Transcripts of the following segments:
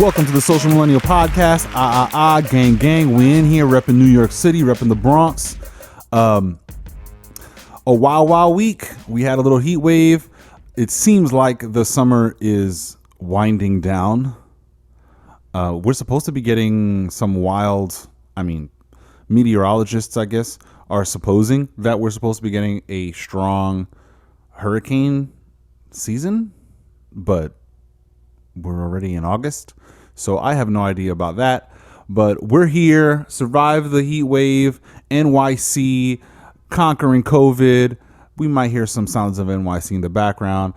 Welcome to the Social Millennial Podcast. Gang, gang. We in here repping New York City, repping the Bronx. A wild week. We had a little heat wave. It seems like the summer is winding down. We're supposed to be getting some wild, meteorologists, I guess, are supposing that we're supposed to be getting a strong hurricane season, but we're already in August, so I have no idea about that. But we're here, survive the heat wave, NYC, conquering COVID. We might hear some sounds of NYC in the background.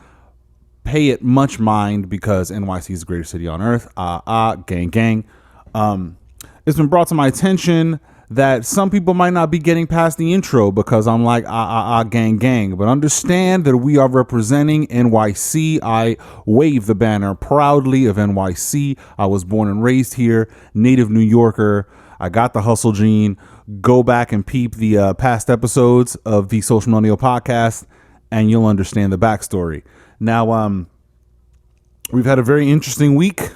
Pay it much mind because NYC is the greatest city on earth. Gang, gang. It's been brought to my attention that some people might not be getting past the intro because I'm like, gang, gang. But understand that we are representing NYC. I wave the banner proudly of NYC. I was born and raised here, native New Yorker. I got the hustle gene. Go back and peep the past episodes of the Social Millennial Podcast, and you'll understand the backstory. Now, we've had a very interesting week.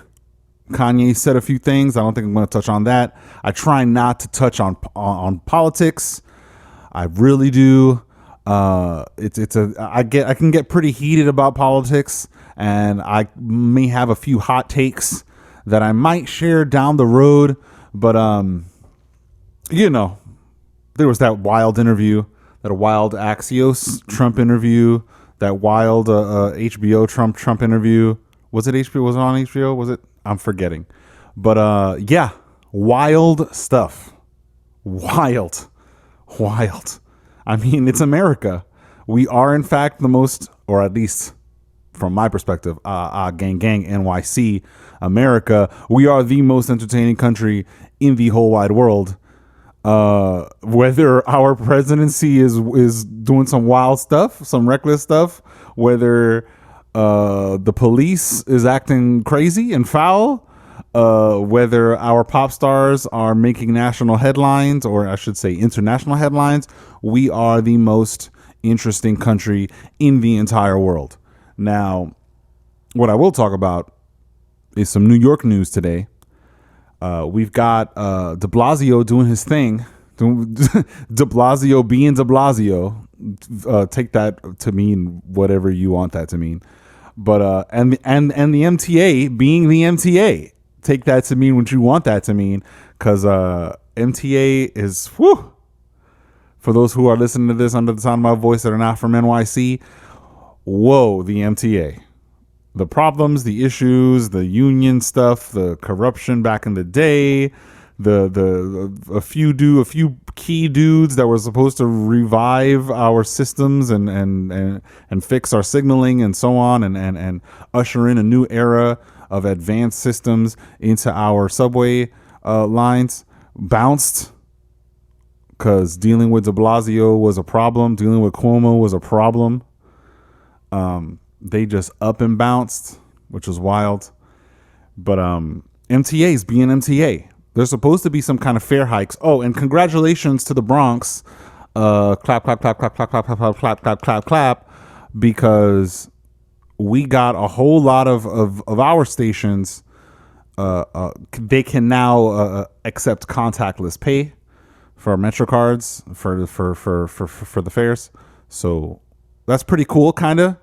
Kanye said a few things. I don't think I'm going to touch on that. I try not to touch on politics. I really do. I can get pretty heated about politics, and I may have a few hot takes that I might share down the road. But there was that wild interview, that wild Axios Trump interview, that wild HBO Trump interview. Was it HBO? Was it on HBO? Was it? I'm forgetting. But yeah, wild stuff. Wild. I mean, it's America. We are, in fact, the most, or at least from my perspective, gang, NYC, America. We are the most entertaining country in the whole wide world. Whether our presidency is doing some wild stuff, some reckless stuff, whether the police is acting crazy and foul, whether our pop stars are making national headlines, or I should say international headlines, we are the most interesting country in the entire world. Now, what I will talk about is some New York news today. We've got de Blasio doing his thing. De Blasio being de Blasio. Take that to mean whatever you want that to mean. But and the MTA being the MTA, take that to mean what you want that to mean, because MTA is whew. For those who are listening to this under the sound of my voice that are not from NYC, whoa, the MTA, the problems, the issues, the union stuff, the corruption back in the day, a few key dudes that were supposed to revive our systems and fix our signaling and so on and usher in a new era of advanced systems into our subway lines bounced, because dealing with de Blasio was a problem, dealing with Cuomo was a problem. They just up and bounced, which was wild. But MTA's being MTA. There's supposed to be some kind of fare hikes. Oh, and congratulations to the Bronx. Clap, clap, clap, clap, clap, clap, clap, clap, clap, clap, clap, because we got a whole lot of our stations. They can now accept contactless pay for Metro cards for the fares. So that's pretty cool, kind of,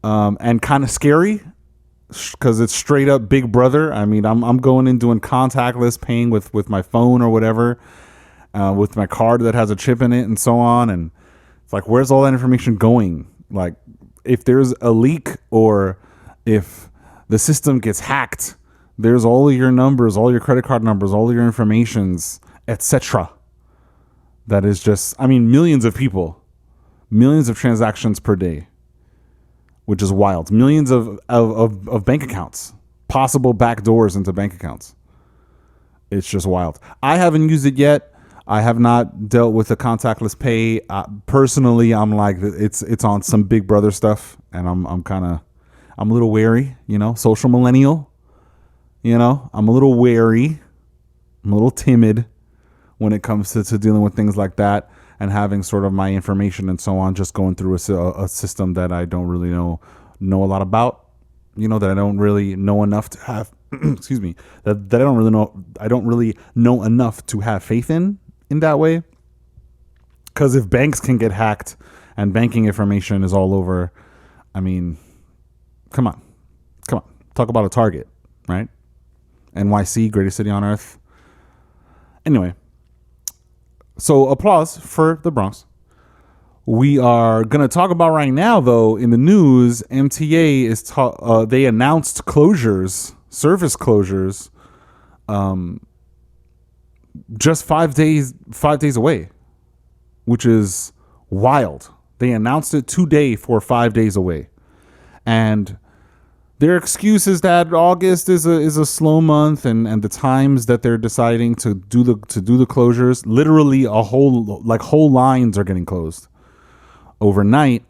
and kind of scary, because it's straight up Big Brother. I mean, I'm going in doing contactless paying with my phone or whatever, with my card that has a chip in it and so on. And it's like, where's all that information going? Like, if there's a leak or if the system gets hacked, there's all of your numbers, all your credit card numbers, all of your informations, etc. That is just, millions of people, millions of transactions per day, which is wild. Millions of bank accounts, possible backdoors into bank accounts. It's just wild. I haven't used it yet. I have not dealt with the contactless pay. Personally, I'm like, it's on some Big Brother stuff, and I'm a little wary, social millennial, I'm a little wary. I'm a little timid when it comes to dealing with things like that, and having sort of my information and so on just going through a system that I don't really know a lot about, that I don't really know enough to have excuse me, that I don't really know. I don't really know enough to have faith in that way. Because if banks can get hacked and banking information is all over, I mean, come on, talk about a target, right? NYC, greatest city on earth. Anyway, so applause for the Bronx. We are going to talk about right now, though, in the news, MTA is they announced closures, service closures, just 5 days away, which is wild. They announced it today for 5 days away. And their excuse is that August is a slow month, and the times that they're deciding to do the closures, literally whole lines are getting closed overnight,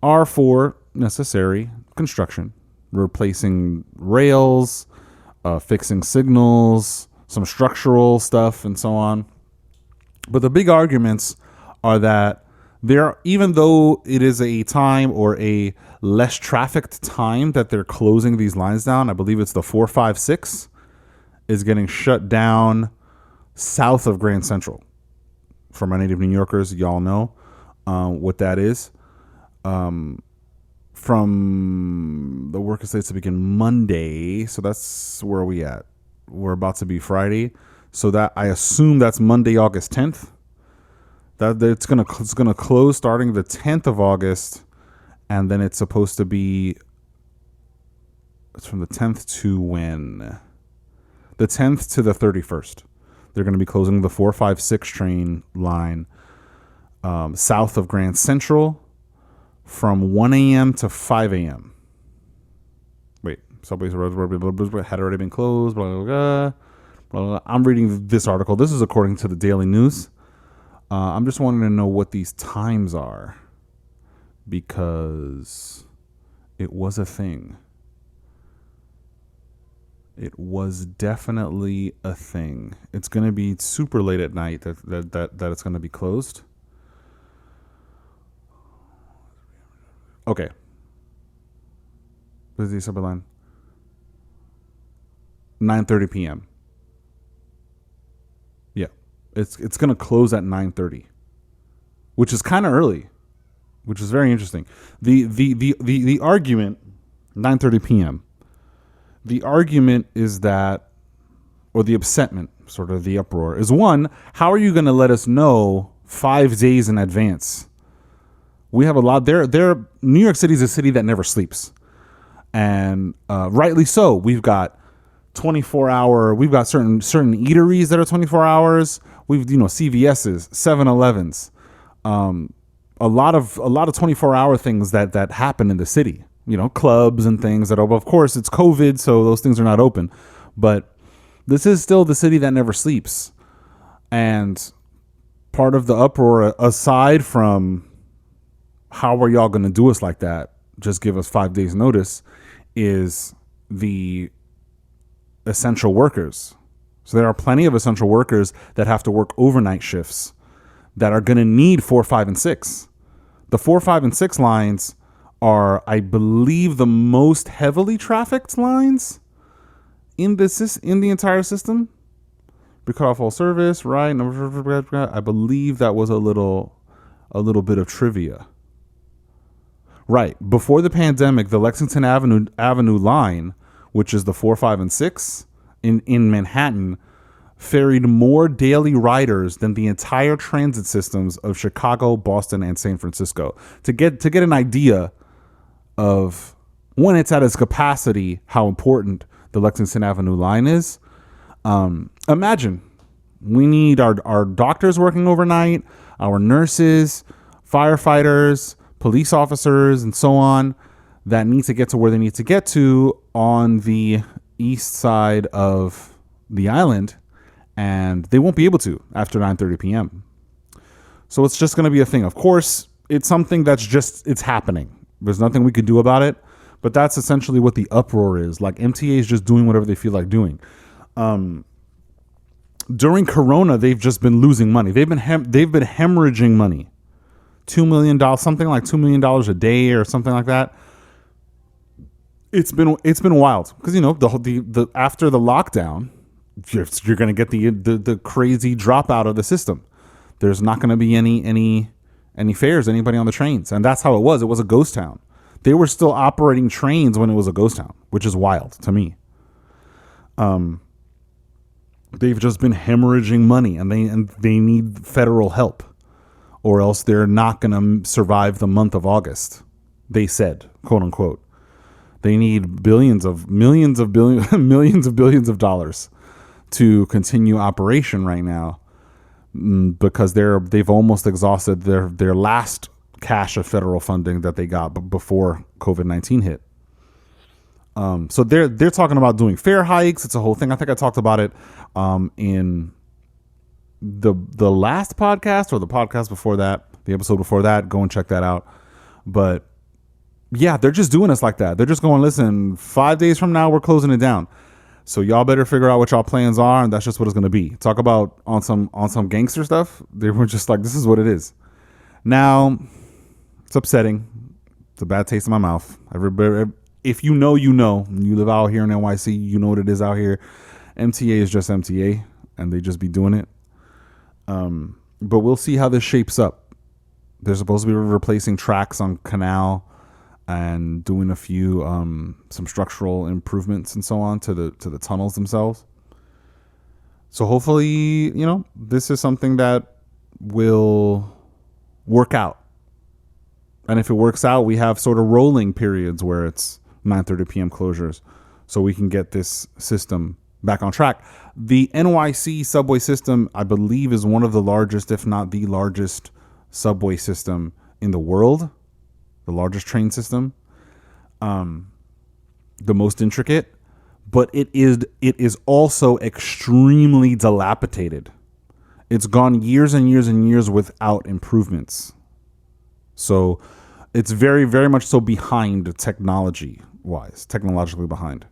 are for necessary construction, replacing rails, fixing signals, some structural stuff, and so on. But the big arguments are that even though it is a time or a less trafficked time that they're closing these lines down, I believe it's the 456 is getting shut down south of Grand Central. For my native New Yorkers, y'all know what that is. From the work is slated to begin Monday, so that's where we at. We're about to be Friday, so that I assume that's Monday, August 10th. That it's gonna close starting the 10th of August, and then it's supposed to be. It's from the 10th to when? The 10th to the 31st. They're going to be closing the 456 train line south of Grand Central from 1 a.m. to 5 a.m. Wait, subways had already been closed. Blah, blah, blah, blah, blah. I'm reading this article. This is according to the Daily News. I'm just wanting to know what these times are, because it was a thing. It was definitely a thing. It's going to be super late at night that it's going to be closed. Okay. Busy subway line. 9:30 p.m. Yeah. It's going to close at 9:30, which is kind of early, which is very interesting. The argument, 9:30 p.m. The argument is that, or the upsetment, sort of the uproar, is one, how are you going to let us know 5 days in advance? We have a lot there. New York City is a city that never sleeps. And rightly so. We've got 24-hour, we've got certain eateries that are 24 hours. We've, CVS's, 7-Elevens, a lot of 24-hour things that happen in the city. Clubs and things that, of course, it's COVID, so those things are not open. But this is still the city that never sleeps. And part of the uproar, aside from how are y'all going to do us like that, just give us 5 days notice, is the essential workers. So there are plenty of essential workers that have to work overnight shifts that are going to need 4, 5, and 6. The 4, 5, and 6 lines are, I believe, the most heavily trafficked lines in the entire system. We cut off all service, right? I believe that was a little bit of trivia. Right. Before the pandemic, the Lexington Avenue line, which is the 4, 5, and 6 in Manhattan, ferried more daily riders than the entire transit systems of Chicago, Boston, and San Francisco. To get an idea of when it's at its capacity, how important the Lexington Avenue line is. Imagine we need our doctors working overnight, our nurses, firefighters, police officers, and so on, that need to get to where they need to get to on the east side of the island, and they won't be able to after 9:30 p.m. So it's just going to be a thing. Of course, it's something it's happening. There's nothing we could do about it, but that's essentially what the uproar is. Like, MTA is just doing whatever they feel like doing. During Corona, they've just been losing money. They've been hemorrhaging money. $2 million, something like $2 million a day or something like that. it's been wild because the after the lockdown, you're going to get the crazy dropout of the system. There's not going to be any fares, anybody on the trains, and that's how it was. It was a ghost town. They were still operating trains when it was a ghost town, which is wild to me. They've just been hemorrhaging money, and they need federal help, or else they're not going to survive the month of August. They said, quote unquote. They need millions of billions of dollars to continue operation right now, because they've almost exhausted their last cache of federal funding that they got before COVID-19 hit. So they're talking about doing fare hikes. It's a whole thing. I think I talked about it in the last podcast or the podcast before that, the episode before that. Go and check that out. But yeah, they're just doing us like that. They're just going, listen, 5 days from now, we're closing it down. So y'all better figure out what y'all plans are, and that's just what it's going to be. Talk about on some gangster stuff. They were just like, this is what it is. Now, it's upsetting. It's a bad taste in my mouth. Everybody, if you know, you live out here in NYC, you know what it is out here. MTA is just MTA, and they just be doing it. But we'll see how this shapes up. They're supposed to be replacing tracks on Canal and doing a few some structural improvements and so on to the tunnels themselves. So hopefully, this is something that will work out. And if it works out, we have sort of rolling periods where it's 9:30 p.m. closures, so we can get this system back on track. The NYC subway system, I believe, is one of the largest, if not the largest, subway system in the world. The largest train system, the most intricate, but it is also extremely dilapidated. It's gone years and years and years without improvements. So it's very, very much so behind technologically behind.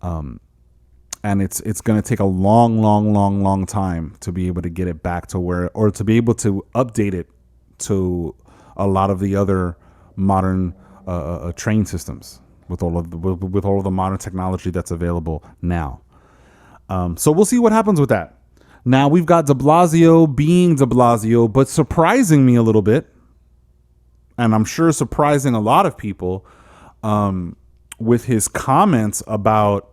And it's going to take a long time to be able to get it back to or to be able to update it to a lot of the other modern train systems with all of the modern technology that's available now. So we'll see what happens with that. Now we've got de Blasio being de Blasio, but surprising me a little bit, and I'm sure surprising a lot of people, with his comments about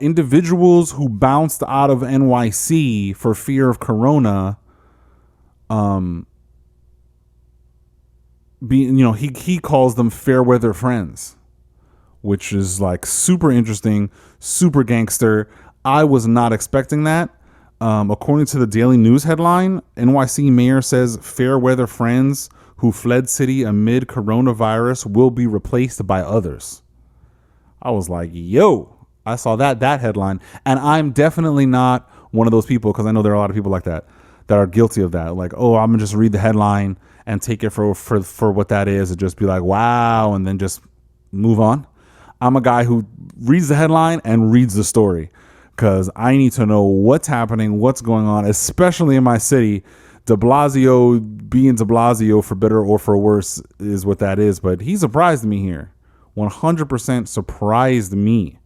individuals who bounced out of NYC for fear of corona. He calls them fair weather friends, which is like super interesting, super gangster. I was not expecting that. According to the Daily News headline, NYC mayor says fair weather friends who fled city amid coronavirus will be replaced by others. I was like, yo, I saw that headline, and I'm definitely not one of those people, because I know there are a lot of people like that are guilty of that. Like, oh, I'm gonna just read the headline and take it for what that is, and just be like, wow, and then just move on. I'm a guy who reads the headline and reads the story, because I need to know what's happening, what's going on, especially in my city. De Blasio being de Blasio, for better or for worse, is what that is. But he surprised me here. 100% surprised me.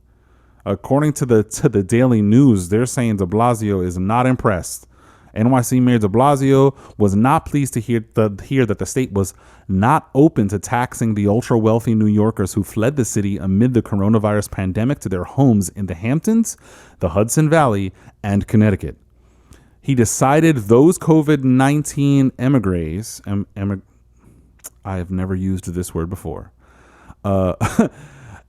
According to the Daily News, they're saying de Blasio is not impressed. NYC Mayor de Blasio was not pleased to hear that the state was not open to taxing the ultra-wealthy New Yorkers who fled the city amid the coronavirus pandemic to their homes in the Hamptons, the Hudson Valley, and Connecticut. He decided those COVID-19 emigres, I have never used this word before,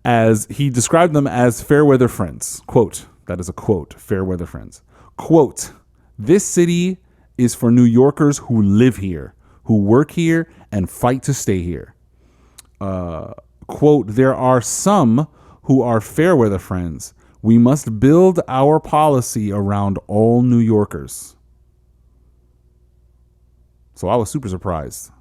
as he described them as fair weather friends. Quote, that is a quote, fair weather friends. Quote, this city is for New Yorkers who live here, who work here, and fight to stay here. Quote, there are some who are fair weather friends. We must build our policy around all New Yorkers. So I was super surprised.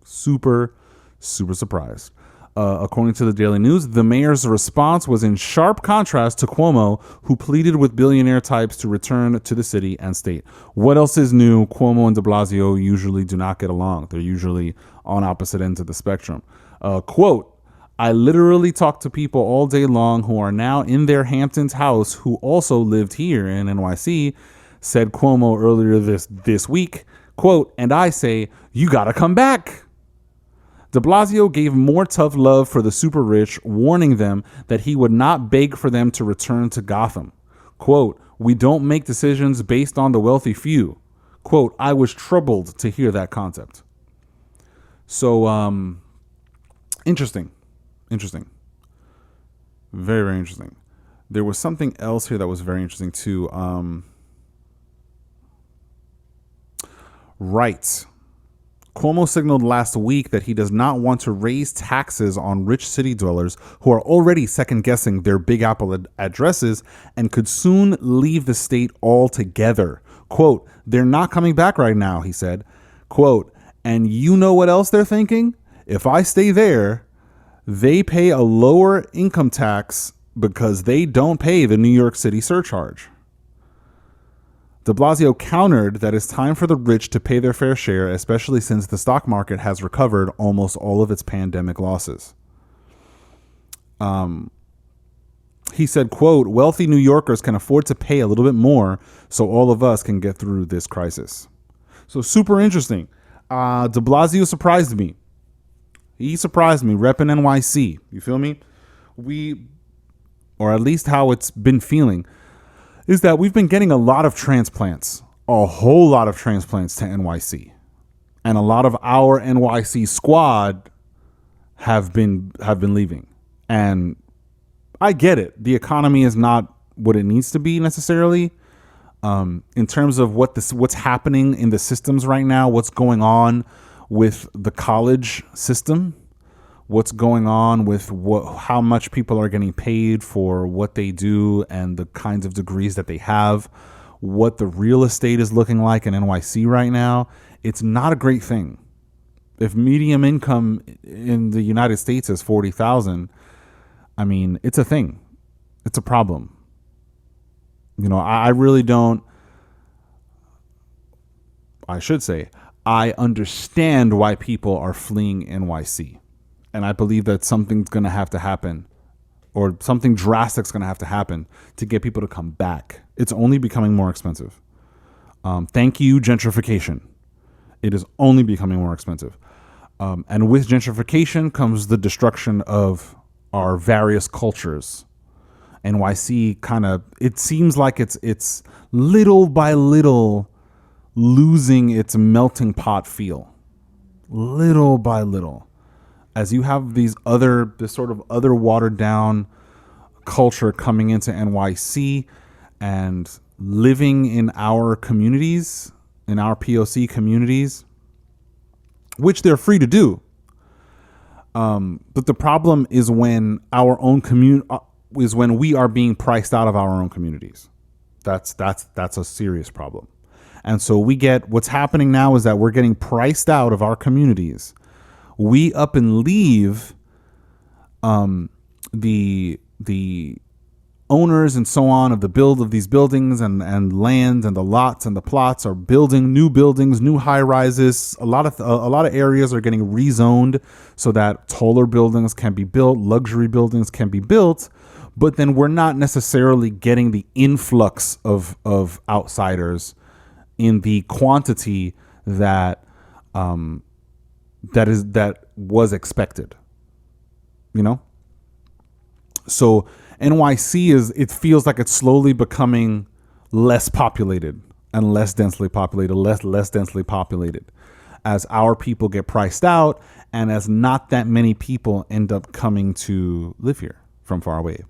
Super surprised. According to the Daily News, the mayor's response was in sharp contrast to Cuomo, who pleaded with billionaire types to return to the city and state. What else is new? Cuomo and de Blasio usually do not get along. They're usually on opposite ends of the spectrum. Quote, I literally talk to people all day long who are now in their Hamptons house who also lived here in NYC, said Cuomo earlier this week. Quote, and I say, you gotta come back. De Blasio gave more tough love for the super rich, warning them that he would not beg for them to return to Gotham. Quote, we don't make decisions based on the wealthy few. Quote, I was troubled to hear that concept. So, interesting. Very, very interesting. There was something else here that was very interesting too. Right. Cuomo signaled last week that he does not want to raise taxes on rich city dwellers who are already second-guessing their Big Apple addresses and could soon leave the state altogether. Quote, they're not coming back right now, he said. Quote, and you know what else they're thinking? If I stay there, they pay a lower income tax because they don't pay the New York City surcharge. De Blasio countered that it's time for the rich to pay their fair share, especially since the stock market has recovered almost all of its pandemic losses. He said, quote, wealthy New Yorkers can afford to pay a little bit more so all of us can get through this crisis. So super interesting. De Blasio surprised me. He surprised me, repping NYC. You feel me? Or at least how it's been feeling, is that we've been getting a lot of transplants, a whole lot of transplants to NYC. And a lot of our NYC squad have been leaving. And I get it. The economy is not what it needs to be necessarily. In terms of what's happening in the systems right now, what's going on with the college system, what's going on with how much people are getting paid for what they do and the kinds of degrees that they have, what the real estate is looking like in NYC right now, it's not a great thing. If median income in the United States is $40,000, I mean, it's a thing. It's a problem. You know, I really don't. I should say, I understand why people are fleeing NYC. And I believe that something's going to have to happen, or something drastic's going to have to happen to get people to come back. It's only becoming more expensive. Thank you, gentrification. It is only becoming more expensive. And with gentrification comes the destruction of our various cultures. NYC kind of, it seems like it's little by little losing its melting pot feel. Little by little. As you have this sort of other watered down culture coming into NYC and living in our communities, in our POC communities, which they're free to do. But the problem is when our own is when we are being priced out of our own communities. That's a serious problem. And so what's happening now is that we're getting priced out of our communities. We up and leave the owners and so on of these buildings and land and the lots and the plots are building new buildings, new high rises. A lot of areas are getting rezoned so that taller buildings can be built, luxury buildings can be built. But then we're not necessarily getting the influx of outsiders in the quantity that was expected, you know? So NYC it feels like it's slowly becoming less populated and less densely populated, less densely populated as our people get priced out and as not that many people end up coming to live here from far away.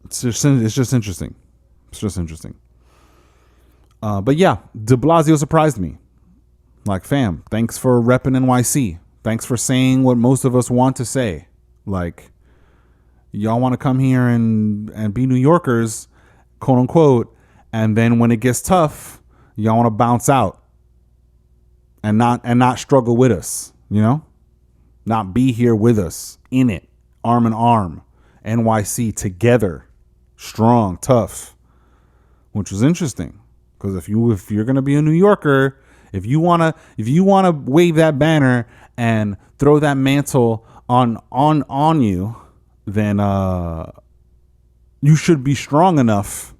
It's just interesting. It's just interesting. But yeah, de Blasio surprised me. Like, fam, thanks for repping NYC. Thanks for saying what most of us want to say. Like, y'all want to come here and be New Yorkers, quote unquote, and then when it gets tough, y'all want to bounce out and not struggle with us, you know? Not be here with us, in it, arm in arm, NYC together, strong, tough, which was interesting. Because if you're gonna be a New Yorker, if you wanna wave that banner and throw that mantle on you, then you should be strong enough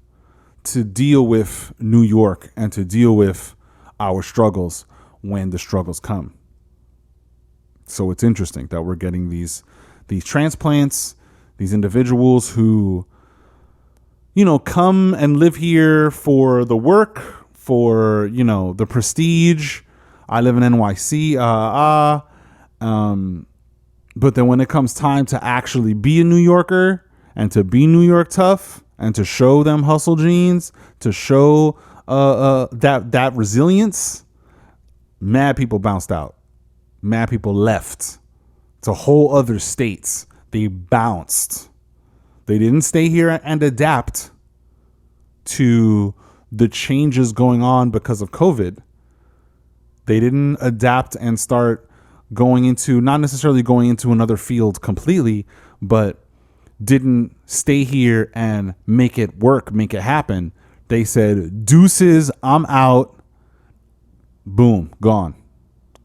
to deal with New York and to deal with our struggles when the struggles come. So it's interesting that we're getting these transplants, these individuals who, come and live here for the work, for, the prestige. I live in NYC. But then when it comes time to actually be a New Yorker and to be New York tough and to show them hustle genes, to show that resilience, mad people bounced out. Mad people left to whole other states. They bounced. They didn't stay here and adapt to the changes going on because of COVID. They didn't adapt and start not necessarily going into another field completely, but didn't stay here and make it work, make it happen. They said, deuces, I'm out. Boom, gone.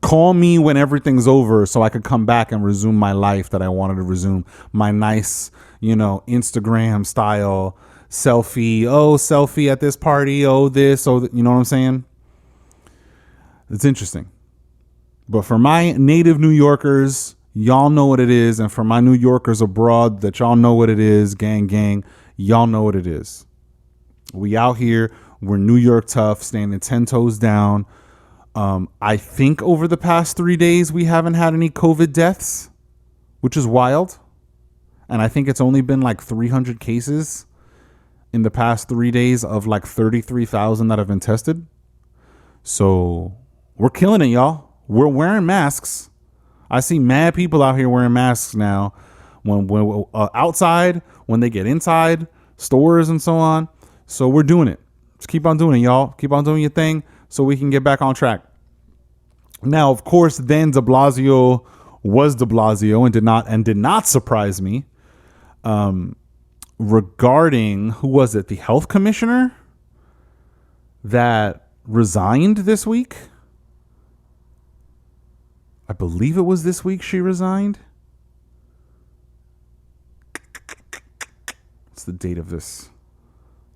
Call me when everything's over so I could come back and resume my life that I wanted to resume. My nice, Instagram style selfie. Oh, selfie at this party. Oh, this. Oh, you know what I'm saying? It's interesting. But for my native New Yorkers, y'all know what it is. And for my New Yorkers abroad that y'all know what it is, gang, y'all know what it is. We out here. We're New York tough, standing 10 toes down. I think over the past 3 days, we haven't had any COVID deaths, which is wild. And I think it's only been like 300 cases in the past 3 days of like 33,000 that have been tested. So we're killing it, y'all. We're wearing masks. I see mad people out here wearing masks now when outside, when they get inside stores and so on. So we're doing it. Just keep on doing it, y'all. Keep on doing your thing so we can get back on track. Now, of course, then de Blasio was de Blasio and did not surprise me regarding, who was it? The health commissioner that resigned this week. I believe it was this week she resigned. What's the date of this?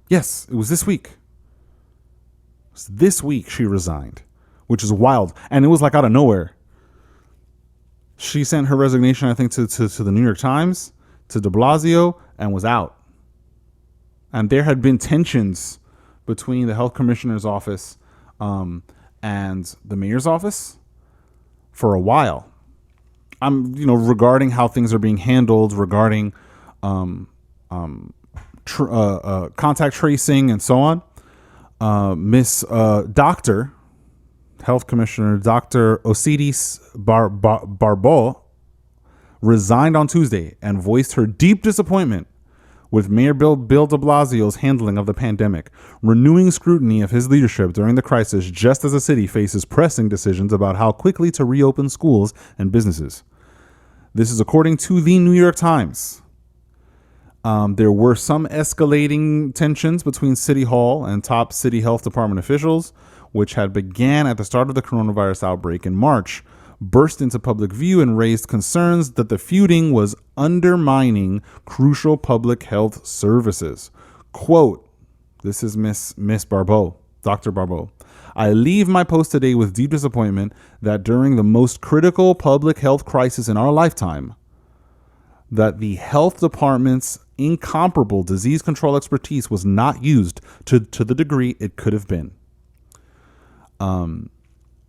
Yes, it was this week. This week she resigned, which is wild. And it was like out of nowhere. She sent her resignation, I think, to the New York Times, to de Blasio, and was out. And there had been tensions between the health commissioner's office and the mayor's office for a while. Regarding how things are being handled, regarding contact tracing and so on. Miss Dr. Health Commissioner Dr. Osiris Barbeau resigned on Tuesday and voiced her deep disappointment with Mayor Bill de Blasio's handling of the pandemic, renewing scrutiny of his leadership during the crisis just as the city faces pressing decisions about how quickly to reopen schools and businesses. This is according to the New York Times. There were some escalating tensions between City Hall and top city health department officials, which had began at the start of the coronavirus outbreak in March, burst into public view and raised concerns that the feuding was undermining crucial public health services. Quote, this is Miss Barbeau, Dr. Barbeau. I leave my post today with deep disappointment that during the most critical public health crisis in our lifetime, that the health department's incomparable disease control expertise was not used to the degree it could have been.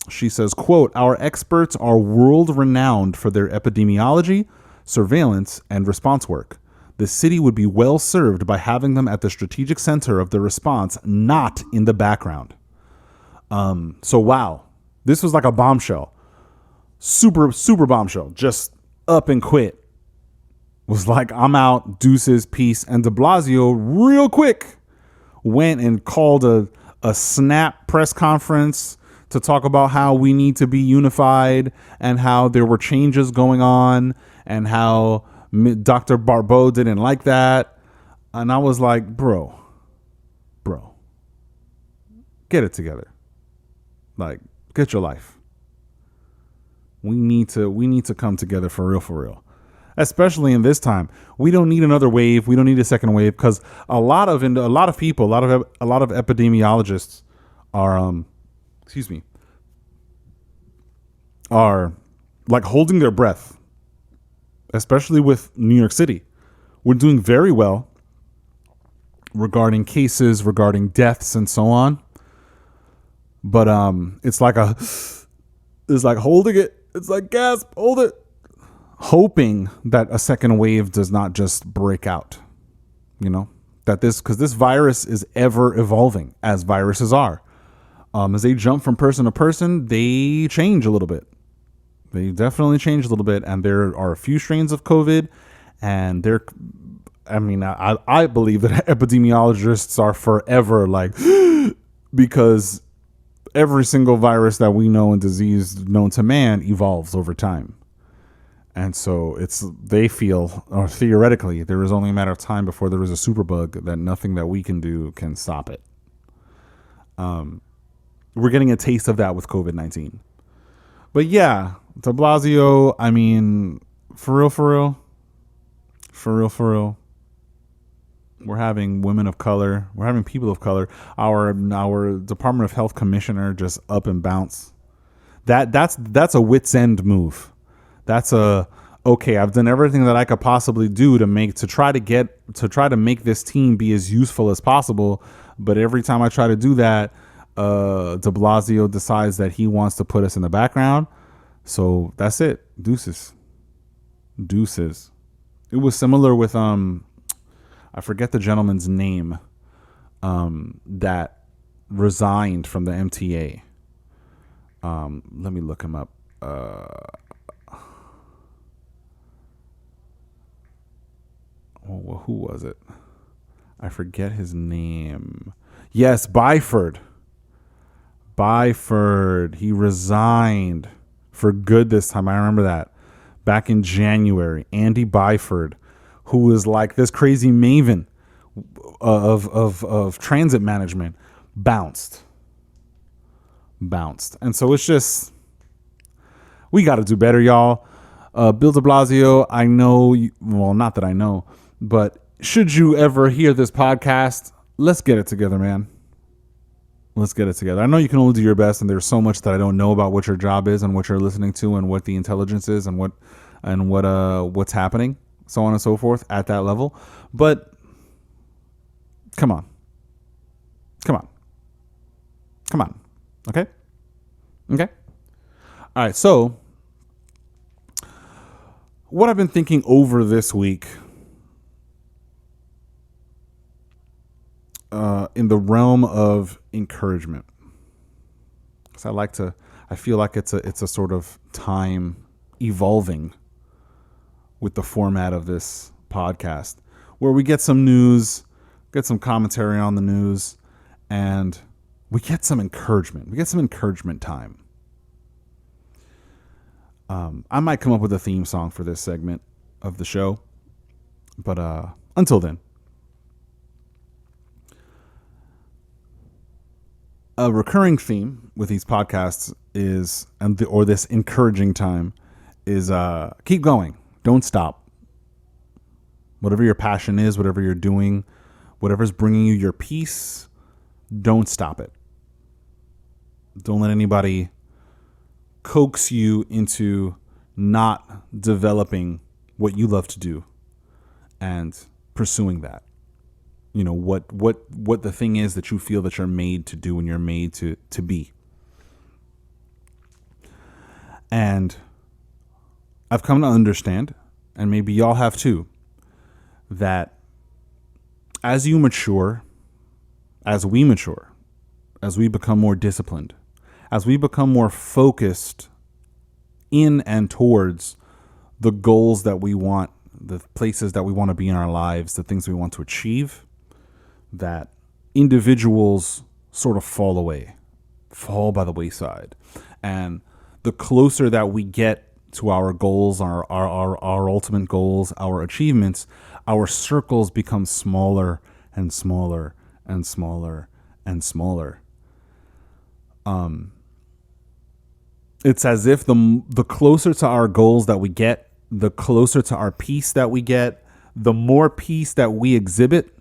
She says, quote, our experts are world renowned for their epidemiology, surveillance, and response work. The city would be well served by having them at the strategic center of the response, not in the background. So, wow, this was like a bombshell. Super, super bombshell. Just up and quit. Was like, I'm out, deuces, peace. And de Blasio, real quick, went and called a snap press conference to talk about how we need to be unified and how there were changes going on and how Dr. Barbeau didn't like that. And I was like, bro, get it together. Like, get your life. We need to come together for real. Especially in this time, we don't need another wave. We don't need a second wave because a lot of people, a lot of epidemiologists are, are like holding their breath, especially with New York City. We're doing very well regarding cases, regarding deaths, and so on. But it's like holding it. It's like gasp, hold it, hoping that a second wave does not just break out. Because this virus is ever evolving, as viruses are. As they jump from person to person, they change a little bit. They definitely change a little bit, and there are a few strains of COVID, and I believe that epidemiologists are forever because every single virus that we know and disease known to man evolves over time. And so they feel, or theoretically, there is only a matter of time before there is a superbug that nothing that we can do can stop it. We're getting a taste of that with COVID-19. But yeah, de Blasio, for real. We're having women of color. We're having people of color. Our Department of Health commissioner just up and bounce. That's a wit's end move. That's okay. I've done everything that I could possibly do to try to make this team be as useful as possible. But every time I try to do that, de Blasio decides that he wants to put us in the background. So that's it. Deuces. It was similar with I forget the gentleman's name that resigned from the MTA. Let me look him up. Who was it? I forget his name. Yes, Byford. He resigned for good this time. I remember that. Back in January, Andy Byford, who was like this crazy maven of transit management, bounced. And so it's just, we got to do better, y'all. Bill de Blasio, I know, not that I know, but should you ever hear this podcast, let's get it together, man. Let's get it together. I know you can only do your best, and there's so much that I don't know about what your job is and what you're listening to and what the intelligence is and what's happening, so on and so forth at that level. But come on. Okay. All right. So what I've been thinking over this week, in the realm of encouragement, because I feel like it's a sort of time evolving with the format of this podcast, where we get some news, get some commentary on the news, and we get some encouragement. We get some encouragement time. I might come up with a theme song for this segment of the show, but until then, a recurring theme with these podcasts is, or this encouraging time is, keep going. Don't stop. Whatever your passion is, whatever you're doing, whatever's bringing you your peace, don't stop it. Don't let anybody coax you into not developing what you love to do and pursuing that. What the thing is that you feel that you're made to do and you're made to be. And I've come to understand, and maybe y'all have too, that as you mature, as we mature, as we become more disciplined, as we become more focused in and towards the goals that we want, the places that we want to be in our lives, the things we want to achieve, that individuals sort of fall by the wayside. And the closer that we get to our goals, our ultimate goals, our achievements, our circles become smaller and smaller and smaller and smaller. It's as if the closer to our goals that we get, the closer to our peace that we get, the more peace that we exhibit,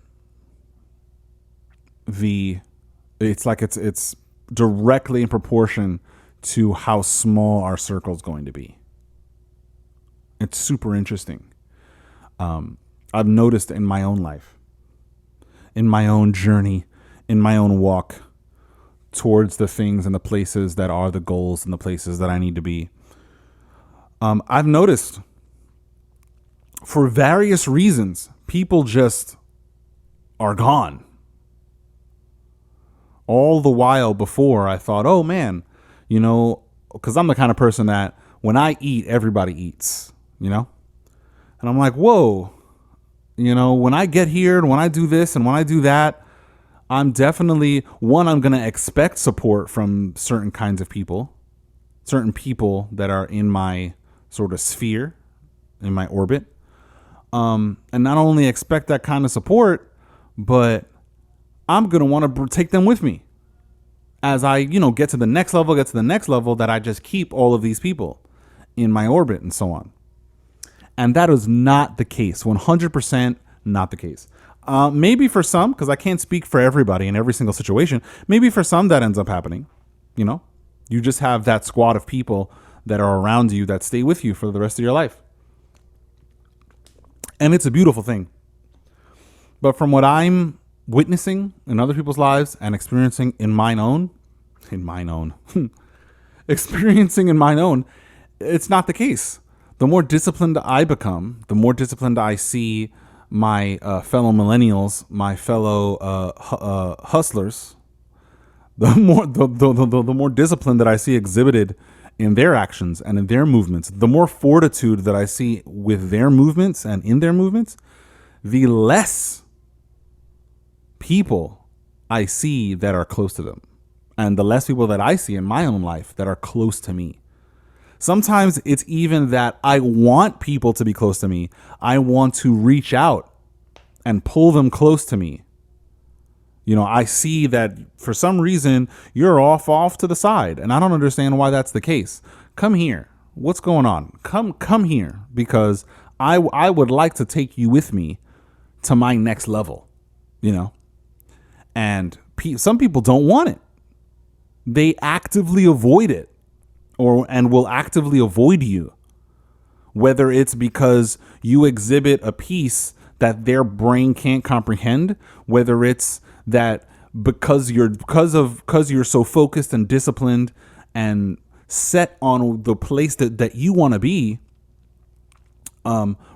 it's directly in proportion to how small our circle is going to be. It's super interesting. I've noticed in my own life, in my own journey, in my own walk towards the things and the places that are the goals and the places that I need to be. I've noticed for various reasons, people just are gone. All the while before I thought, oh man, because I'm the kind of person that when I eat, everybody eats, And I'm like, whoa, when I get here and when I do this and when I do that, I'm definitely, I'm going to expect support from certain kinds of people, certain people that are in my sort of sphere, in my orbit. And not only expect that kind of support, but I'm going to want to take them with me as I, get to the next level, that I just keep all of these people in my orbit and so on. And that is not the case. 100% not the case. Maybe for some, because I can't speak for everybody in every single situation. Maybe for some that ends up happening. You just have that squad of people that are around you that stay with you for the rest of your life. And it's a beautiful thing. But from what I'm witnessing in other people's lives and experiencing in mine own, it's not the case. The more disciplined I become, the more disciplined I see my fellow millennials, my fellow hustlers, the more discipline that I see exhibited in their actions and in their movements, the more fortitude that I see with their movements and in their movements, the less people I see that are close to them, and the less people that I see in my own life that are close to me. Sometimes it's even that I want people to be close to me. I want to reach out and pull them close to me. I see that for some reason you're off to the side, and I don't understand why that's the case. Come here. What's going on? Come here, because I would like to take you with me to my next level, And some people don't want it. They actively avoid it. And will actively avoid you, whether it's because you exhibit a piece that their brain can't comprehend, whether it's that because you're so focused and disciplined and set on the place that you want to be,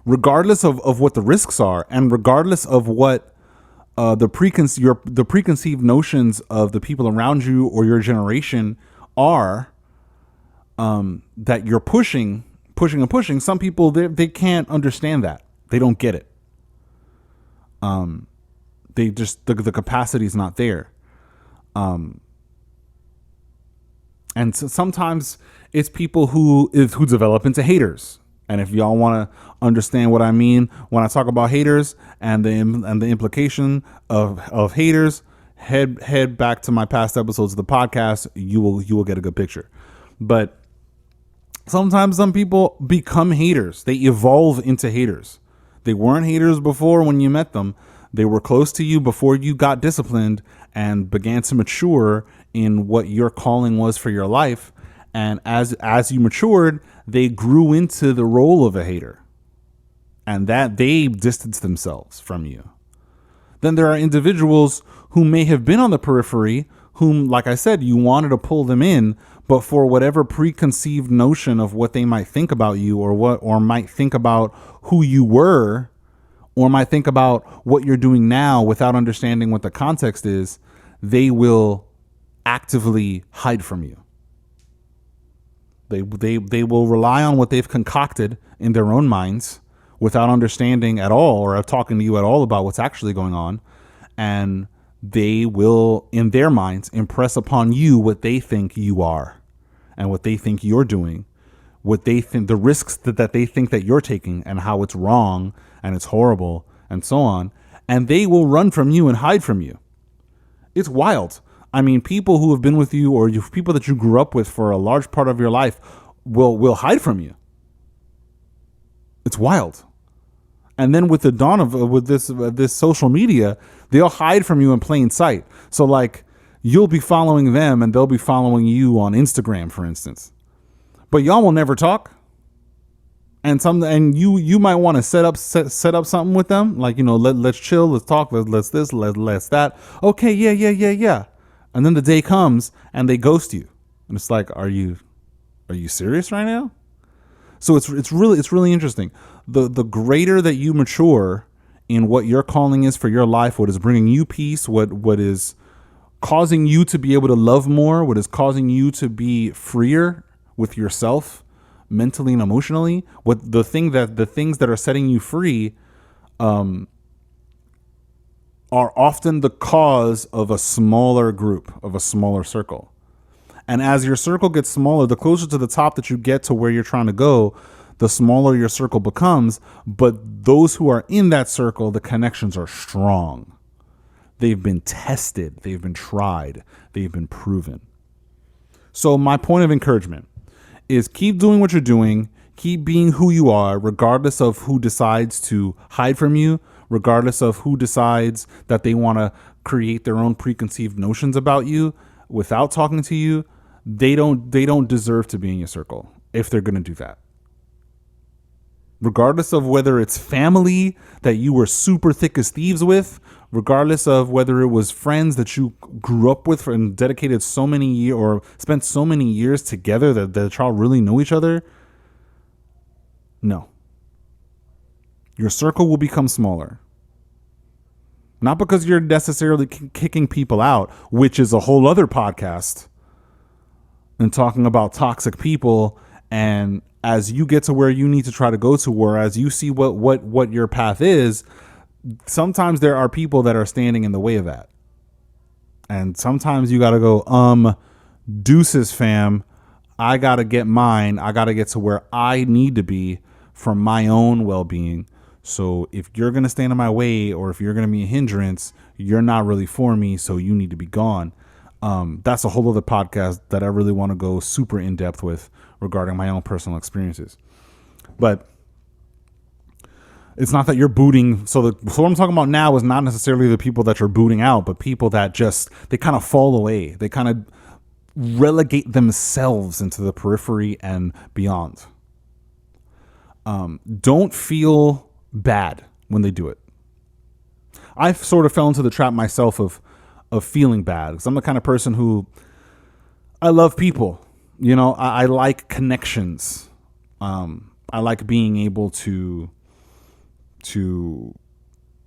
regardless of what the risks are, and regardless of what the preconceived notions of the people around you or your generation are. That you're pushing. Some people, they can't understand that. They don't get it. They just, the capacity is not there. And so sometimes it's people who develop into haters. And if y'all want to understand what I mean when I talk about haters and the implication of haters, head back to my past episodes of the podcast. You will get a good picture. But sometimes some people become haters. They evolve into haters. They weren't haters before when you met them. They were close to you before you got disciplined and began to mature in what your calling was for your life. And as you matured, they grew into the role of a hater, and that they distanced themselves from you. Then there are individuals who may have been on the periphery, whom, like I said, you wanted to pull them in, but for whatever preconceived notion of what they might think about you, or might think about who you were, or might think about what you're doing now without understanding what the context is, they will actively hide from you. They will rely on what they've concocted in their own minds without understanding at all, or talking to you at all about what's actually going on. And they will, in their minds, impress upon you what they think you are and what they think you're doing, what they think, the risks that they think that you're taking, and how it's wrong and it's horrible and so on. And they will run from you and hide from you. It's wild. I mean, people who have been with you or people that you grew up with for a large part of your life will hide from you. It's wild. And then with the dawn of with this social media, they'll hide from you in plain sight. So like you'll be following them and they'll be following you on Instagram, for instance. But y'all will never talk. And you might want to set up something with them, like, you know, let's chill, let's talk, let's this, let's that. Okay, yeah. And then the day comes and they ghost you. And it's like, are you serious right now? So it's really interesting. The greater that you mature in what your calling is for your life, what is bringing you peace, what is causing you to be able to love more, what is causing you to be freer with yourself mentally and emotionally, what the things that are setting you free are often the cause of a smaller group, of a smaller circle. And as your circle gets smaller, the closer to the top that you get to where you're trying to go, the smaller your circle becomes. But those who are in that circle, the connections are strong. They've been tested. They've been tried. They've been proven. So my point of encouragement is keep doing what you're doing. Keep being who you are, regardless of who decides to hide from you, regardless of who decides that they want to create their own preconceived notions about you without talking to you. They don't deserve to be in your circle if they're going to do that. Regardless of whether it's family that you were super thick as thieves with, regardless of whether it was friends that you grew up with and dedicated so many years or spent so many years together that y'all really know each other. No. Your circle will become smaller. Not because you're necessarily kicking people out, which is a whole other podcast, and talking about toxic people. And as you get to where you need to try to go to, or as you see what your path is, sometimes there are people that are standing in the way of that. And sometimes you got to go, deuces fam, I got to get mine. I got to get to where I need to be for my own well-being. So if you're going to stand in my way, or if you're going to be a hindrance, you're not really for me. So you need to be gone. That's a whole other podcast that I really want to go super in depth with regarding my own personal experiences. But it's not that you're booting. So what I'm talking about now is not necessarily the people that you're booting out, but people that they kind of fall away. They kind of relegate themselves into the periphery and beyond. Don't feel bad when they do it. I sort of fell into the trap myself of feeling bad, because I'm the kind of person who, I love people. You know, I like connections. I like being able to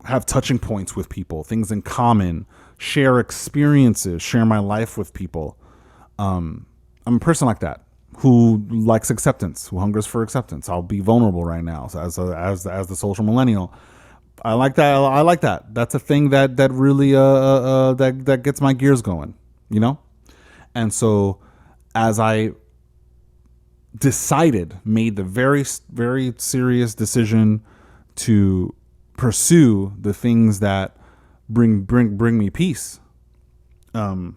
have touching points with people, things in common, share experiences, share my life with people. I'm a person like that, who likes acceptance, who hungers for acceptance. I'll be vulnerable right now, so as the social millennial. I like that. That's a thing that really that gets my gears going, you know? And so as I made the very, very serious decision to pursue the things that bring me peace, I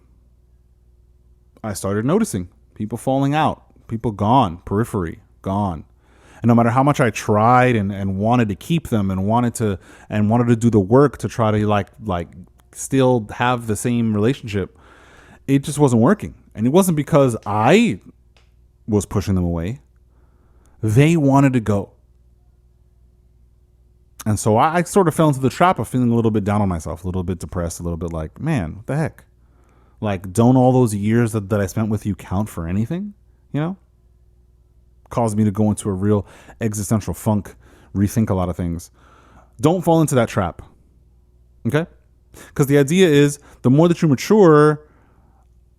started noticing people falling out, people gone, periphery gone. And no matter how much I tried and wanted to keep them and wanted to do the work to try to like still have the same relationship, it just wasn't working. And it wasn't because I was pushing them away. They wanted to go. And so I sort of fell into the trap of feeling a little bit down on myself, a little bit depressed, a little bit like, man, what the heck? Like, don't all those years that I spent with you count for anything? You know? Caused me to go into a real existential funk, rethink a lot of things. Don't fall into that trap. Okay? Because the idea is, the more that you mature,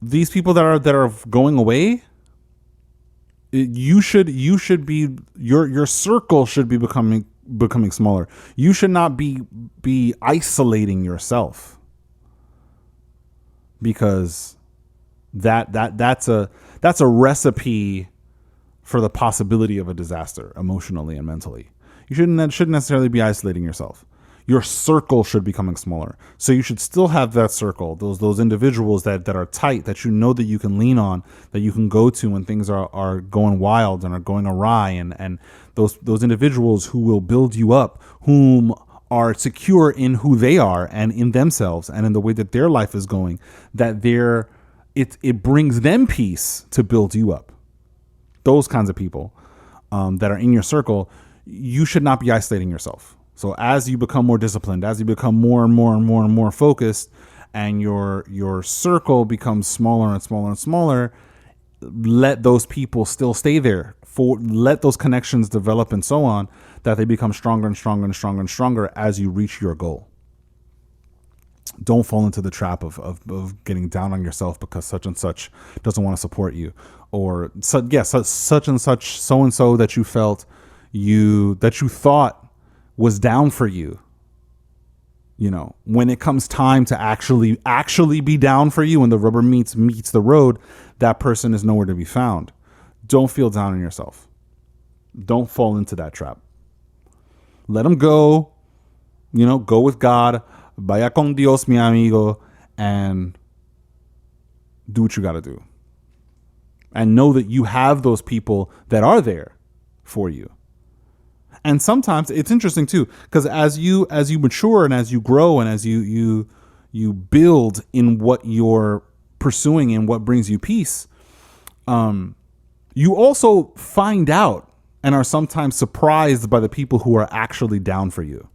these people that are going away, your circle should be becoming smaller. You should not be isolating yourself, because that's a recipe for the possibility of a disaster, emotionally and mentally. You shouldn't necessarily be isolating yourself. your circle should be becoming smaller. So you should still have that circle, those individuals that are tight, that you know that you can lean on, that you can go to when things are going wild and are going awry, and those individuals who will build you up, whom are secure in who they are and in themselves and in the way that their life is going, that it brings them peace to build you up. Those kinds of people that are in your circle, you should not be isolating yourself. So as you become more disciplined, as you become more and more and more and more focused, and your circle becomes smaller and smaller and smaller, let those people still stay there. Let those connections develop and so on, that they become stronger and stronger and stronger and stronger as you reach your goal. Don't fall into the trap of getting down on yourself because such and such doesn't want to support you, or such and such so and so that you felt that you thought was down for you. You know, when it comes time to actually be down for you, when the rubber meets the road, that person is nowhere to be found. Don't feel down on yourself. Don't fall into that trap. Let them go. You know, go with God. Vaya con Dios, mi amigo, and do what you got to do. And know that you have those people that are there for you. And sometimes it's interesting too, because as you mature and as you grow and as you build in what you're pursuing and what brings you peace, you also find out and are sometimes surprised by the people who are actually down for you.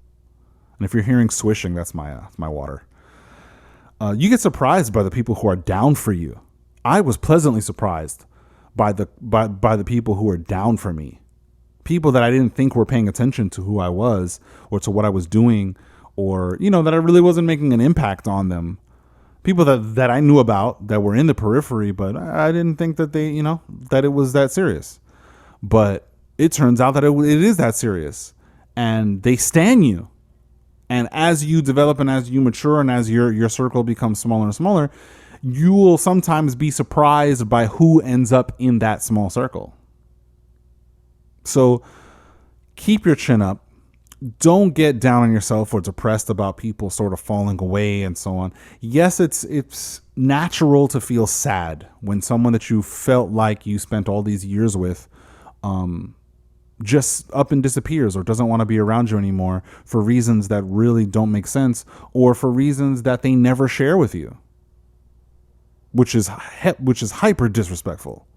And if you're hearing swishing, that's my water. You get surprised by the people who are down for you. I was pleasantly surprised by the people who are down for me. People that I didn't think were paying attention to who I was or to what I was doing, or, you know, that I really wasn't making an impact on them. People that I knew about that were in the periphery, but I didn't think that they, you know, that it was that serious. But it turns out that it is that serious, and they stand you. And as you develop and as you mature and as your circle becomes smaller and smaller, you will sometimes be surprised by who ends up in that small circle. So keep your chin up. Don't get down on yourself or depressed about people sort of falling away and so on. Yes, it's natural to feel sad when someone that you felt like you spent all these years with just up and disappears or doesn't want to be around you anymore for reasons that really don't make sense, or for reasons that they never share with you, which is hyper disrespectful.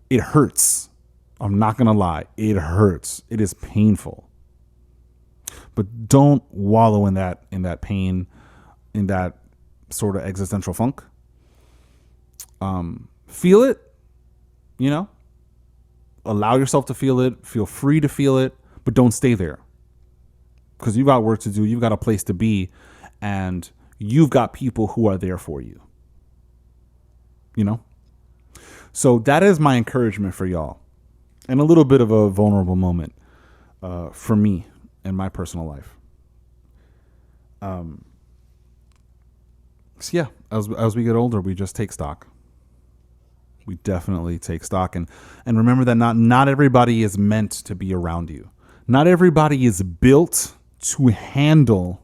It hurts. I'm not going to lie. It hurts. It is painful. But don't wallow in that pain, in that sort of existential funk. Feel it, you know, allow yourself to feel it, feel free to feel it, but don't stay there, because you've got work to do. You've got a place to be, and you've got people who are there for you, you know? So that is my encouragement for y'all. And a little bit of a vulnerable moment for me in my personal life. So yeah, as we get older, we just take stock. We definitely take stock, and remember that not everybody is meant to be around you. Not everybody is built to handle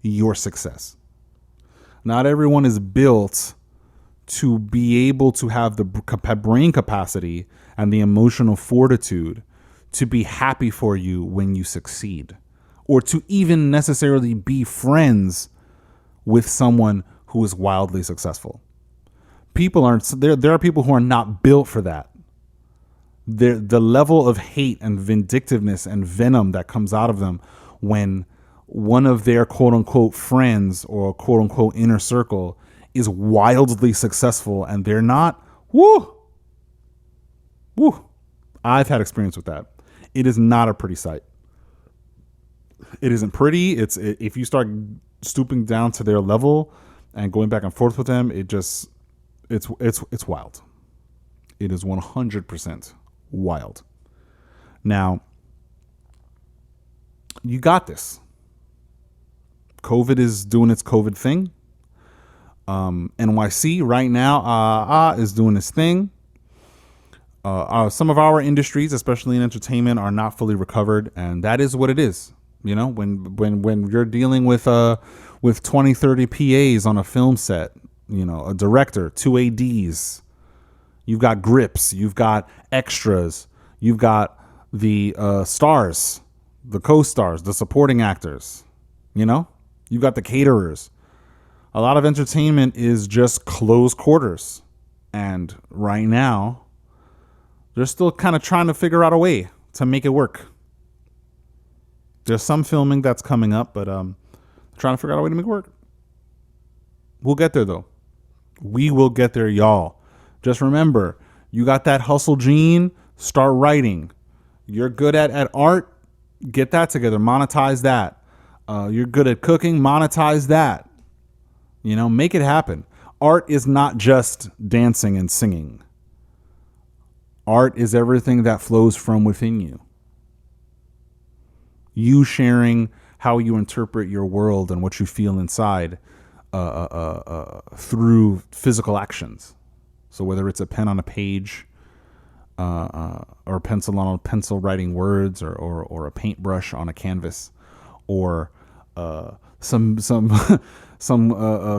your success. Not everyone is built to be able to have the brain capacity and the emotional fortitude to be happy for you when you succeed, or to even necessarily be friends with someone who is wildly successful. There are people who are not built for that. The level of hate and vindictiveness and venom that comes out of them when one of their quote unquote friends or quote unquote inner circle is wildly successful and they're not, woo. I've had experience with that. It is not a pretty sight. It isn't pretty. If you start stooping down to their level and going back and forth with them, it's wild. It is 100% wild. Now, you got this. COVID is doing its COVID thing. NYC right now is doing its thing. Some of our industries, especially in entertainment, are not fully recovered, and that is what it is. You know, when you're dealing with 20, 30 PAs on a film set, you know, a director, 2 ADs, you've got grips, you've got extras, you've got the stars, the co-stars, the supporting actors, you know, you've got the caterers. A lot of entertainment is just close quarters. And right now, they're still kind of trying to figure out a way to make it work. There's some filming that's coming up, but trying to figure out a way to make it work. We'll get there, though. We will get there, y'all. Just remember, you got that hustle gene, start writing. You're good at art, get that together, monetize that. You're good at cooking, monetize that. You know, make it happen. Art is not just dancing and singing. Art is everything that flows from within you. You sharing how you interpret your world and what you feel inside through physical actions. So whether it's a pen on a page or pencil on a pencil writing words or a paintbrush on a canvas or some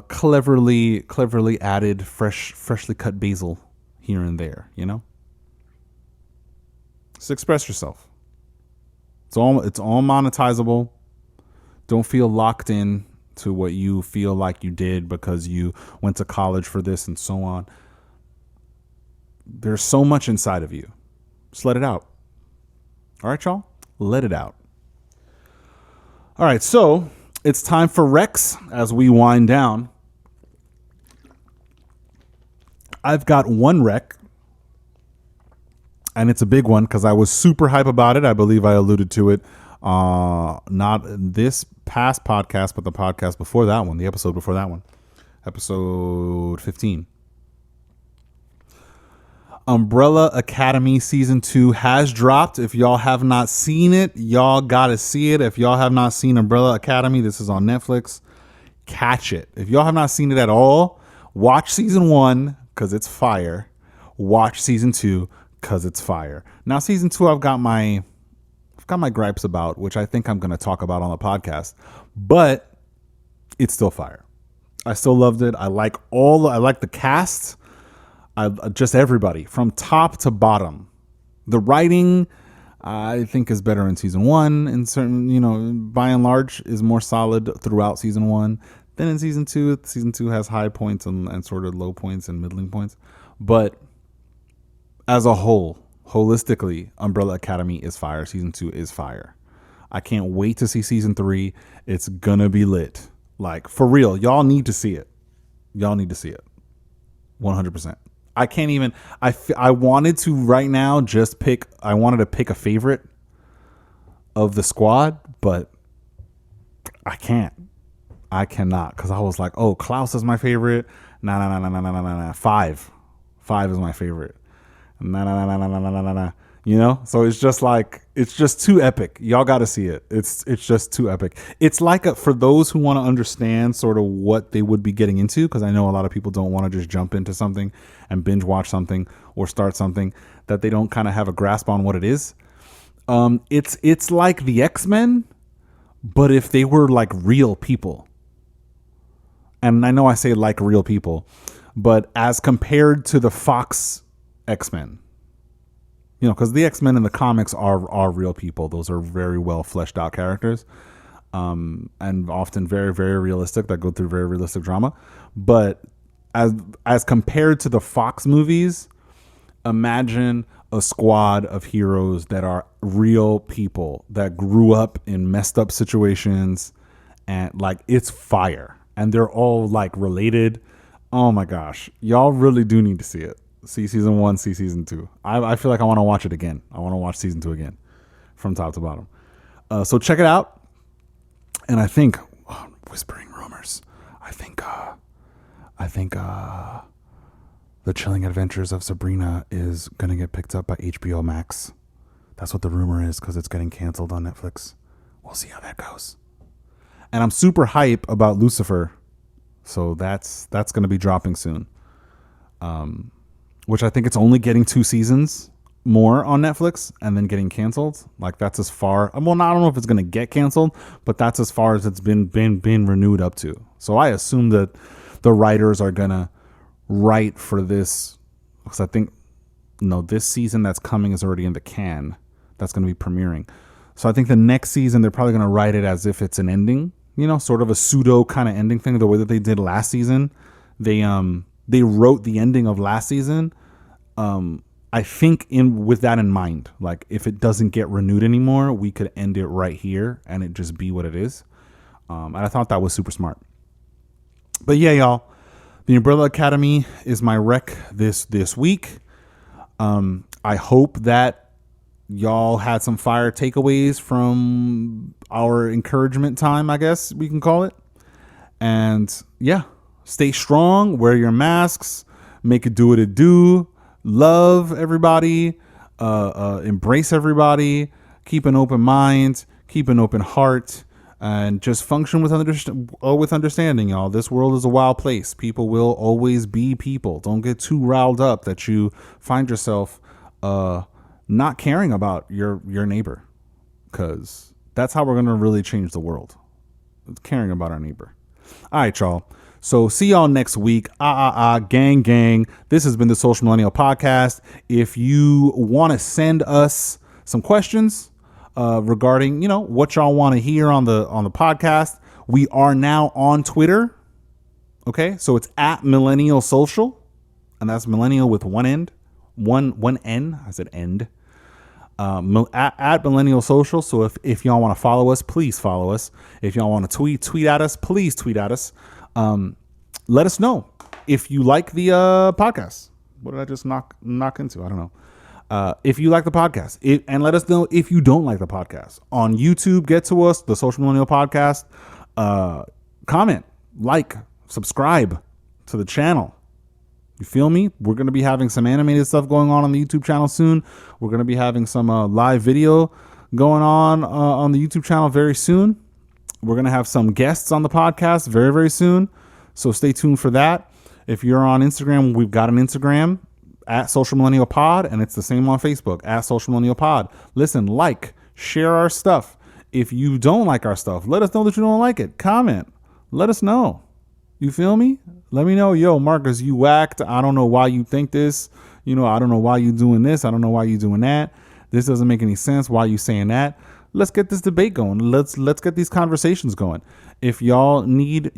cleverly added freshly cut basil here and there, you know? Just express yourself. It's all monetizable. Don't feel locked in to what you feel like you did because you went to college for this and so on. There's so much inside of you. Just let it out. All right, y'all? Let it out. All right, so it's time for Rex as we wind down. I've got one rec, and it's a big one because I was super hype about it. I believe I alluded to it, not this past podcast, but the podcast before that one, the episode before that one, episode 15. Umbrella Academy Season 2 has dropped. If y'all have not seen it, y'all got to see it. If y'all have not seen Umbrella Academy, this is on Netflix. Catch it. If y'all have not seen it at all, watch Season 1 because it's fire. Watch Season 2 because it's fire. Now, Season 2, I've got my gripes about, which I think I'm going to talk about on the podcast, but it's still fire. I still loved it. I like the cast. Just everybody from top to bottom. The writing, I think, is better in Season 1. In certain, you know, by and large, is more solid throughout Season 1 than in Season 2. Season 2 has high points and sort of low points and middling points. But as a whole, holistically, Umbrella Academy is fire. Season 2 is fire. I can't wait to see Season 3. It's gonna be lit. Like, for real, y'all need to see it. Y'all need to see it. 100%. I can't even, I wanted to right now I wanted to pick a favorite of the squad, but I can't. I cannot, because I was like, oh, Klaus is my favorite. Nah. Five is my favorite. Nah. You know? So it's just like, it's just too epic. Y'all got to see it. It's just too epic. It's like for those who want to understand sort of what they would be getting into, because I know a lot of people don't want to just jump into something and binge watch something or start something that they don't kind of have a grasp on what it is. It's like the X-Men, but if they were like real people. And I know I say like real people, but as compared to the Fox X-Men. You know, because the X-Men in the comics are real people. Those are very well fleshed out characters, and often very, very realistic, that go through very realistic drama. But as compared to the Fox movies, imagine a squad of heroes that are real people that grew up in messed up situations, and like, it's fire. And they're all like related. Oh my gosh, y'all really do need to see it. See Season 1, see Season 2. I feel like I want to watch it again. I want to watch Season 2 again from top to bottom. So check it out. And I think, whispering rumors, I think The Chilling Adventures of Sabrina is going to get picked up by HBO Max. That's what the rumor is, because it's getting canceled on Netflix. We'll see how that goes. And I'm super hype about Lucifer. So that's going to be dropping soon. Which I think it's only getting 2 seasons more on Netflix and then getting canceled. Like that's as far. Well, I don't know if it's gonna get canceled, but that's as far as it's been renewed up to. So I assume that the writers are gonna write for this, because I think this season that's coming is already in the can. That's gonna be premiering. So I think the next season they're probably gonna write it as if it's an ending. Sort of a pseudo kind of ending thing. The way that they did last season, they wrote the ending of last season. I think with that in mind, like if it doesn't get renewed anymore, we could end it right here and it just be what it is. And I thought that was super smart. But yeah, y'all, the Umbrella Academy is my rec this week. I hope that y'all had some fire takeaways from our encouragement time, I guess we can call it. And yeah, stay strong, wear your masks, make it do what it do. Love everybody, embrace everybody, keep an open mind, keep an open heart, and just function with understanding, y'all. This world is a wild place. People will always be people. Don't get too riled up that you find yourself not caring about your neighbor, because that's how we're going to really change the world. It's caring about our neighbor. All right, y'all. So see y'all next week. Gang. This has been the Social Millennial Podcast. If you want to send us some questions regarding, what y'all want to hear on the podcast, we are now on Twitter. Okay, so it's at Millennial Social, and that's millennial with one N. I said end. At Millennial Social. So if y'all want to follow us, please follow us. If y'all want to tweet at us, please tweet at us. Let us know if you like the podcast. What did I just knock into? I don't know. If you like the podcast, and let us know if you don't like the podcast. On YouTube, get to us, the Social Millennial Podcast. Comment, like, subscribe to the channel. You feel me? We're going to be having some animated stuff going on the YouTube channel soon. We're going to be having some live video going on the YouTube channel very soon. We're going to have some guests on the podcast very, very soon. So stay tuned for that. If you're on Instagram, we've got an Instagram at Social Millennial Pod, and it's the same on Facebook at Social Millennial Pod. Listen, share our stuff. If you don't like our stuff, let us know that you don't like it. Comment. Let us know. You feel me? Let me know. Yo, Marcus, you whacked. I don't know why you think this. I don't know why you doing this. I don't know why you doing that. This doesn't make any sense. Why you saying that? Let's get this debate going. Let's get these conversations going. If y'all need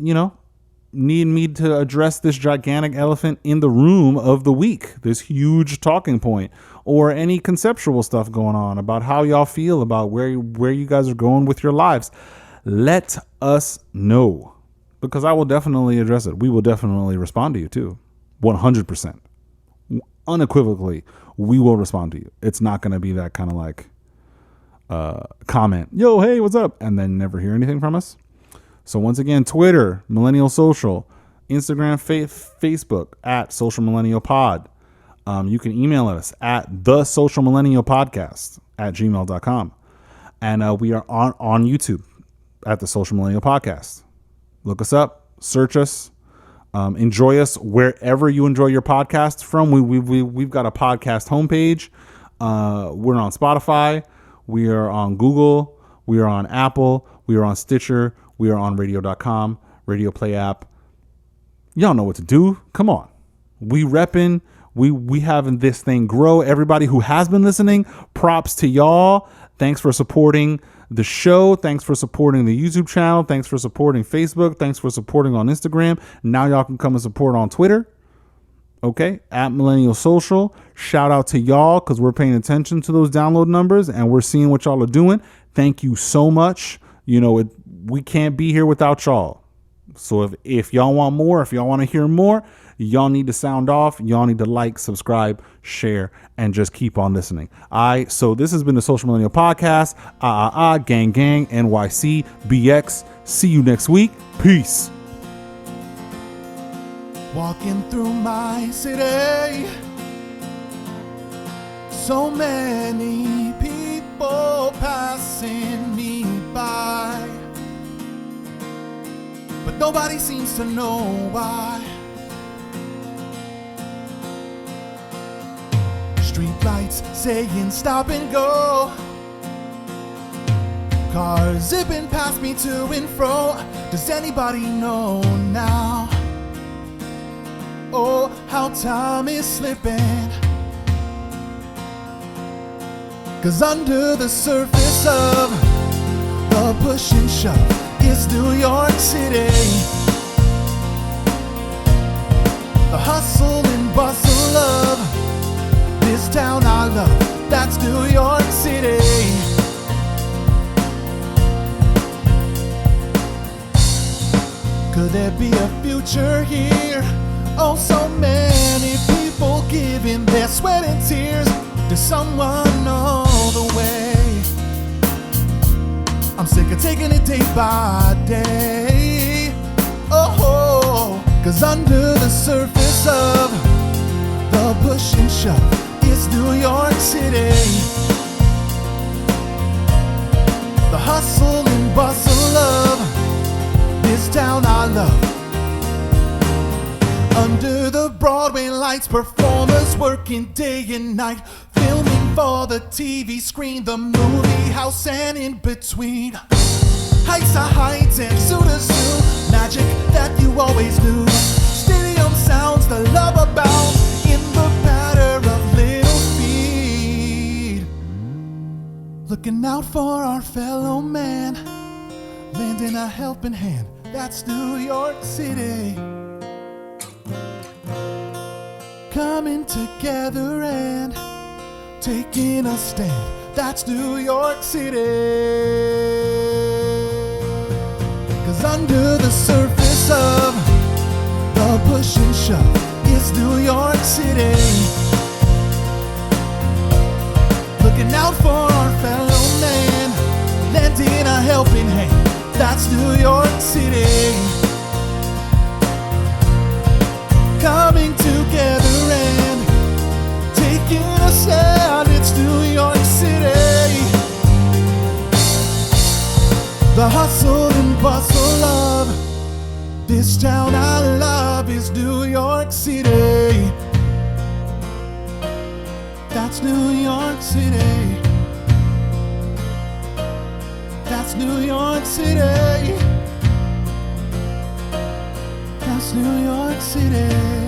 me to address this gigantic elephant in the room of the week, this huge talking point, or any conceptual stuff going on about how y'all feel about where you guys are going with your lives, let us know, because I will definitely address it. We will definitely respond to you too. 100%. Unequivocally, we will respond to you. It's not going to be that kind of like comment, yo, hey, what's up, and then never hear anything from us. So once again, Twitter, Millennial Social, Instagram, Facebook at Social Millennial Pod. You can email us at the Social Millennial Podcast at gmail.com. And we are on YouTube at the Social Millennial Podcast. Look us up, search us, enjoy us wherever you enjoy your podcasts from. We've got a podcast homepage. We're on Spotify. We are on Google. We are on Apple. We are on Stitcher. We are on radio.com, Radio Play app. Y'all know what to do. Come on. We repping. We having this thing grow. Everybody who has been listening, props to y'all. Thanks for supporting the show. Thanks for supporting the YouTube channel. Thanks for supporting Facebook. Thanks for supporting on Instagram. Now y'all can come and support on Twitter. Okay, at Millennial Social. Shout out to y'all, because we're paying attention to those download numbers and we're seeing what y'all are doing. Thank you so much. We can't be here without y'all. So if y'all want more, if y'all want to hear more, y'all need to sound off. Y'all need to like, subscribe, share, and just keep on listening. So this has been the Social Millennial Podcast. Gang, NYC, BX. See you next week. Peace. Walking through my city, so many people passing me by, but nobody seems to know why. Street lights saying stop and go. Cars zipping past me to and fro. Does anybody know now? Oh, how time is slipping. 'Cause under the surface of the push and shove is New York City. The hustle and bustle of this town I love, that's New York City. Could there be a future here? Oh, so many people giving their sweat and tears. Does someone know the way? I'm sick of taking it day by day. Oh, 'cause under the surface of the push and shove is New York City. The hustle and bustle of this town I love. Under the Broadway lights, performers working day and night, filming for the TV screen, the movie house and in between. Heights to heights and suit to suit, magic that you always knew. Stadium sounds the love about in the patter of little feet. Looking out for our fellow man, lending a helping hand, that's New York City. Coming together and taking a stand, that's New York City. 'Cause under the surface of the push and shove is New York City. Looking out for our fellow man, lending a helping hand, that's New York City. Coming together and taking a stand, it's New York City. The hustle and bustle of this town I love is New York City. That's New York City. That's New York City. That's New York City.